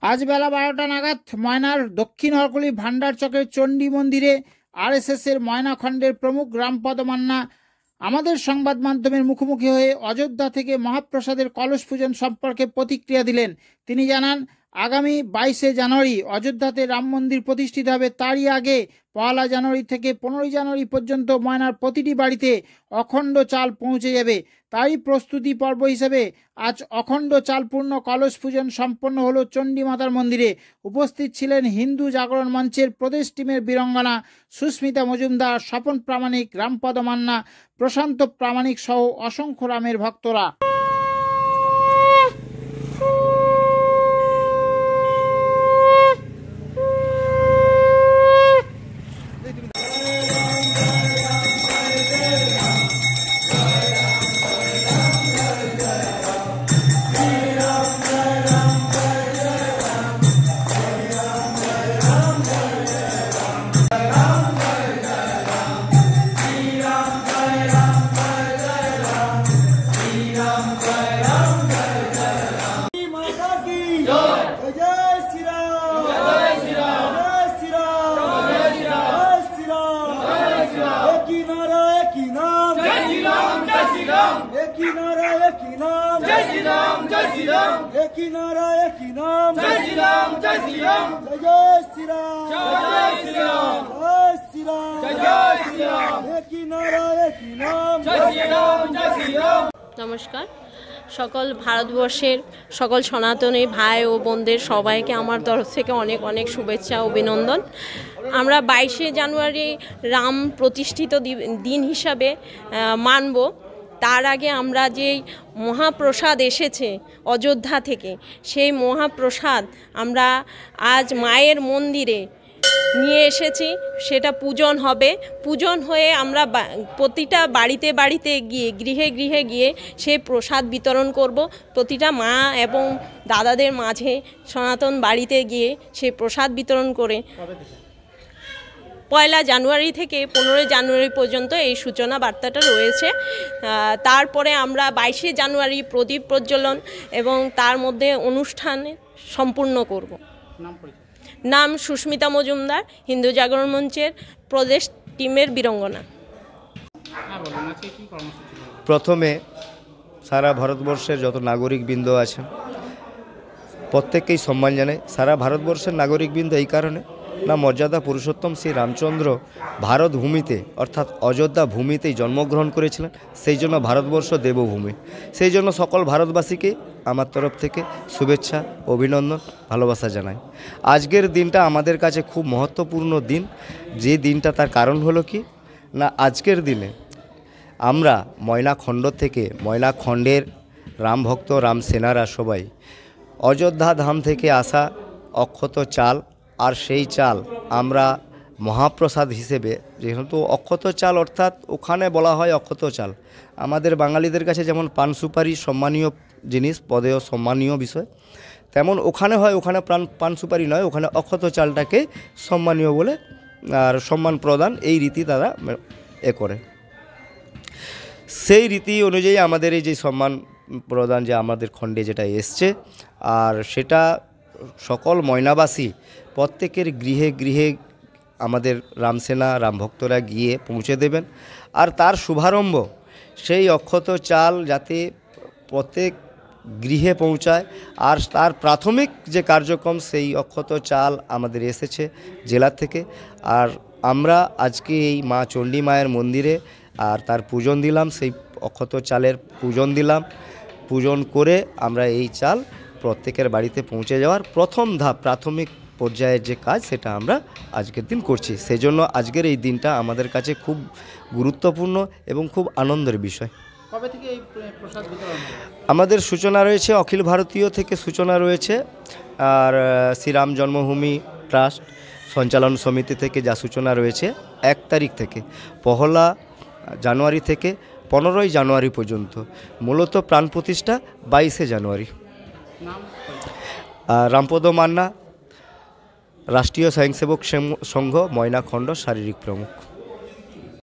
আজ বেলা 12টা নাগাদ ময়নার দক্ষিণ হরকুলি ভান্ডার চকের চণ্ডী মন্দিরে আরএসএসের ময়নাখণ্ডের প্রমুখ রামপদ মান্না আমাদের সংবাদ মাধ্যমের মুখোমুখি হয়ে অযোধ্যা থেকে মহাপ্রসাদের কলস পূজন সম্পর্কে প্রতিক্রিয়া দিলেন। তিনি জানান, আগামী 22শে জানুয়ারি অযোধ্যাতে রাম মন্দির প্রতিষ্ঠিত হবে। তারই আগে 1 জানুয়ারি থেকে 15 জানুয়ারি পর্যন্ত ময়নার প্রতিটি বাড়িতে অখণ্ড চাল পৌঁছে যাবে। তারই প্রস্তুতি পর্ব হিসেবে আজ অখণ্ড চালপূর্ণ কলস পূজন সম্পন্ন হলো চণ্ডী মাতার মন্দিরে। উপস্থিত ছিলেন হিন্দু জাগরণ মঞ্চের প্রদেশ টিমের বীরঙ্গনা সুস্মিতা মজুমদার, স্বপন প্রামাণিক, রামপদ মান্না, প্রশান্ত প্রামাণিক সহ অসংখ্য রামের ভক্তরা। নমস্কার। সকল ভারতবর্ষের সকল সনাতনী ভাই ও বোনদের সবাইকে আমার তরফ থেকে অনেক অনেক শুভেচ্ছা অভিনন্দন। আমরা 22শে জানুয়ারি রাম প্রতিষ্ঠিত দিন হিসাবে মানব। তার আগে আমরা যেই মহাপ্রসাদ এসেছে অযোধ্যা থেকে, সেই মহাপ্রসাদ আমরা আজ মায়ের মন্দিরে নিয়ে এসেছি। সেটা পূজন হবে। পূজন হয়ে আমরা প্রতিটা বাড়িতে বাড়িতে গিয়ে গৃহে গৃহে গিয়ে সেই প্রসাদ বিতরণ করব। প্রতিটা মা এবং দাদাদের মাঝে সনাতন বাড়িতে গিয়ে সেই প্রসাদ বিতরণ করে 1 জানুয়ারি থেকে 15 জানুয়ারি পর্যন্ত এই সূচনা বার্তাটা রয়েছে। তারপরে আমরা 22শে জানুয়ারি প্রদীপ প্রজ্বলন এবং তার মধ্যে অনুষ্ঠান সম্পূর্ণ করব। নাম সুস্মিতা মজুমদার, হিন্দু জাগরণ মঞ্চের প্রদেশ টিমের বীরঙ্গনা। প্রথমে সারা ভারতবর্ষের যত নাগরিকবৃন্দ আছেন প্রত্যেককেই সম্মান জানাই। সারা ভারতবর্ষের নাগরিকবৃন্দ এই কারণে না, মর্যাদা পুরুষোত্তম শ্রী রামচন্দ্র ভারত ভূমিতে অর্থাৎ অযোধ্যা ভূমিতেই জন্মগ্রহণ করেছিলেন। সেই জন্য ভারতবর্ষ দেবভূমি। সেই জন্য সকল ভারতবাসীকে আমার তরফ থেকে শুভেচ্ছা, অভিনন্দন, ভালোবাসা জানাই। আজকের দিনটা আমাদের কাছে খুব মহত্বপূর্ণ দিন। যে দিনটা তার কারণ হলো কি না, আজকের দিনে আমরা ময়নাখণ্ড থেকে, ময়নাখণ্ডের রাম ভক্ত রাম সেনারা সবাই অযোধ্যা ধাম থেকে আসা অক্ষত চাল, আর সেই চাল আমরা মহাপ্রসাদ হিসেবে, যেহেতু অক্ষত চাল অর্থাৎ ওখানে বলা হয় অক্ষত চাল, আমাদের বাঙালিদের কাছে যেমন পান সুপারি সম্মানীয় জিনিস, পদেয় সম্মানীয় বিষয়, তেমন ওখানে হয়, ওখানে পান সুপারি নয়, ওখানে অক্ষত চালটাকে সম্মানীয় বলে আর সম্মান প্রদান, এই রীতি তারা করে। সেই রীতি অনুযায়ী আমাদের এই যে সম্মান প্রদান যে আমাদের খণ্ডে যেটা এসছে, আর সেটা সকল ময়নাবাসী প্রত্যেকের গৃহে গৃহে আমাদের রামসেনা রামভক্তরা গিয়ে পৌঁছে দেবেন। আর তার শুভারম্ভ সেই অক্ষত চাল যাতে প্রত্যেক গৃহে পৌঁছায়, আর তার প্রাথমিক যে কার্যক্রম সেই অক্ষত চাল আমাদের এসেছে জেলা থেকে। আর আমরা আজকে এই মা চণ্ডী মায়ের মন্দিরে আর তার পূজন দিলাম, সেই অক্ষত চালের পূজন দিলাম। পূজন করে আমরা এই চাল প্রত্যেকের বাড়িতে পৌঁছে যাওয়ার প্রথম ধাপ, প্রাথমিক পর্যায়ের যে কাজ, সেটা আমরা আজকের দিন করছি। সেই জন্য আজকের এই দিনটা আমাদের কাছে খুব গুরুত্বপূর্ণ এবং খুব আনন্দের বিষয়। কবে থেকে এই প্রসাদ বিতরণ? আমাদের সূচনা রয়েছে অখিল ভারতীয় থেকে সূচনা রয়েছে, আর শ্রীরাম জন্মভূমি ট্রাস্ট সঞ্চালন সমিতি থেকে যা সূচনা রয়েছে 1 তারিখ থেকে 1 জানুয়ারি থেকে 15 জানুয়ারি পর্যন্ত। মূলত প্রাণ প্রতিষ্ঠা 22শে জানুয়ারি। রামপদ মান্না, রাষ্ট্রীয় স্বয়ংসেবক সংঘ, ময়নাখণ্ড শারীরিক প্রমুখ।